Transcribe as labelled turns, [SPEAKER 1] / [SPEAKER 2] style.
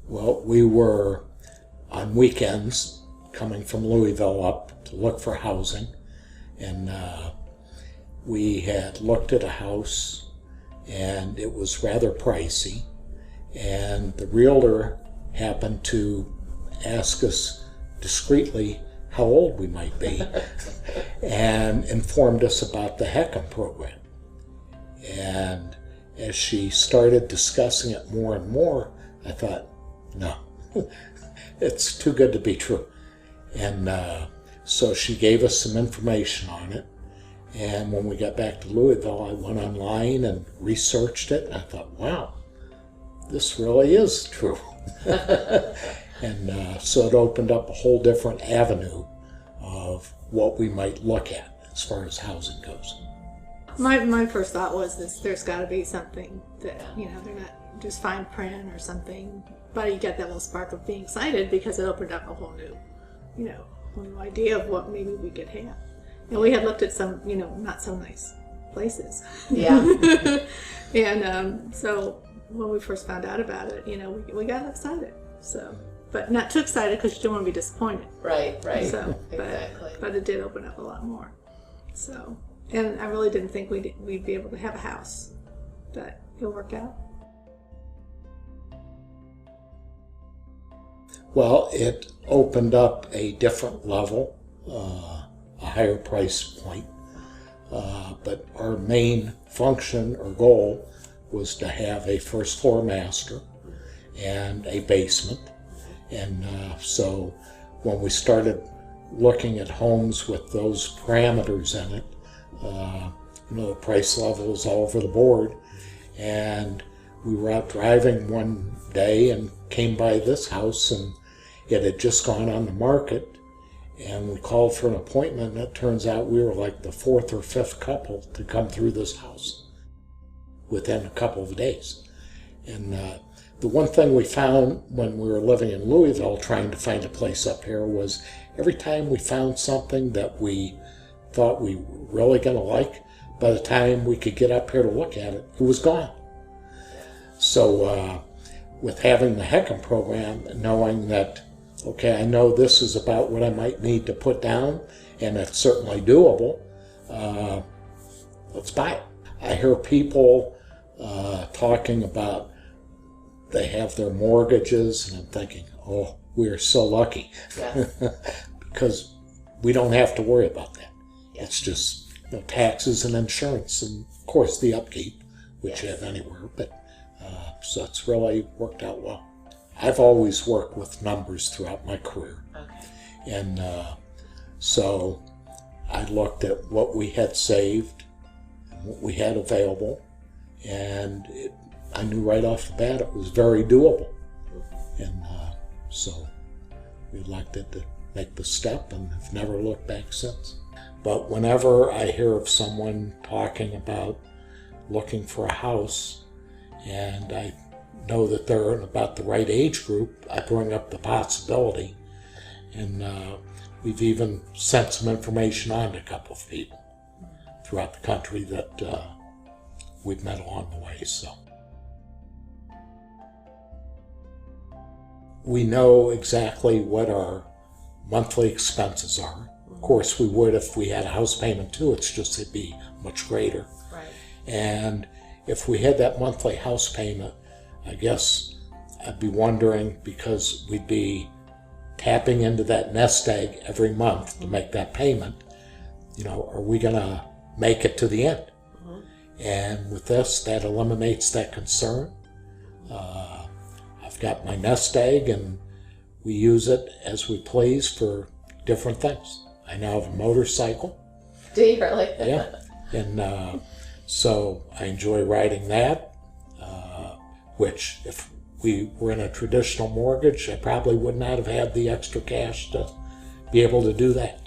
[SPEAKER 1] Well, we were on weekends coming from Louisville up to look for housing, and we had looked at a house, and it was rather pricey, and the realtor happened to ask us discreetly how old we might be and informed us about the HECM program. And as she started discussing it more and more, I thought, no, it's too good to be true. And so she gave us some information on it. And when we got back to Louisville, I went online and researched it. And I thought, wow, this really is true. And so it opened up a whole different avenue of what we might look at as far as housing goes.
[SPEAKER 2] My first thought was this: there's got to be something that, they're not just fine print or something. But you get that little spark of being excited because it opened up a whole new, whole new idea of what maybe we could have. And we had looked at some, not so nice places.
[SPEAKER 3] Yeah.
[SPEAKER 2] And so when we first found out about it, we got excited. So, but not too excited because you don't want to be disappointed.
[SPEAKER 3] Right.
[SPEAKER 2] So,
[SPEAKER 3] Exactly.
[SPEAKER 2] but it did open up a lot more. So, and I really didn't think we'd be able to have a house, but it worked out.
[SPEAKER 1] Well, it opened up a different level, a higher price point, but our main function or goal was to have a first floor master and a basement. And so when we started looking at homes with those parameters in it, the price level is all over the board. And we were out driving one day and came by this house, and it had just gone on the market, and we called for an appointment, and it turns out we were like the fourth or fifth couple to come through this house within a couple of days. And the one thing we found when we were living in Louisville trying to find a place up here was every time we found something that we thought we were really going to like, by the time we could get up here to look at it, it was gone. So with having the HECM program, knowing that, okay, I know this is about what I might need to put down, and it's certainly doable, let's buy it. I hear people talking about they have their mortgages, and I'm thinking, oh, we are so lucky.
[SPEAKER 3] Yes.
[SPEAKER 1] Because we don't have to worry about that. It's just taxes and insurance, and of course the upkeep, which you have anywhere, but so it's really worked out well. I've always worked with numbers throughout my career.
[SPEAKER 3] Okay.
[SPEAKER 1] And so I looked at what we had saved and what we had available, and I knew right off the bat it was very doable. And so we elected to make the step and have never looked back since. But whenever I hear of someone talking about looking for a house, and I know that they're in about the right age group, I bring up the possibility. And we've even sent some information on to a couple of people throughout the country that we've met along the way. So we know exactly what our monthly expenses are. Of course, we would if we had a house payment too. It's just it'd be much greater.
[SPEAKER 3] Right.
[SPEAKER 1] And if we had that monthly house payment, I guess I'd be wondering, because we'd be tapping into that nest egg every month to make that payment, are we going to make it to the end? Mm-hmm. And with this, that eliminates that concern. I've got my nest egg, and we use it as we please for different things. I now have a motorcycle.
[SPEAKER 3] Do you really?
[SPEAKER 1] Yeah. And so I enjoy riding that, which if we were in a traditional mortgage, I probably would not have had the extra cash to be able to do that.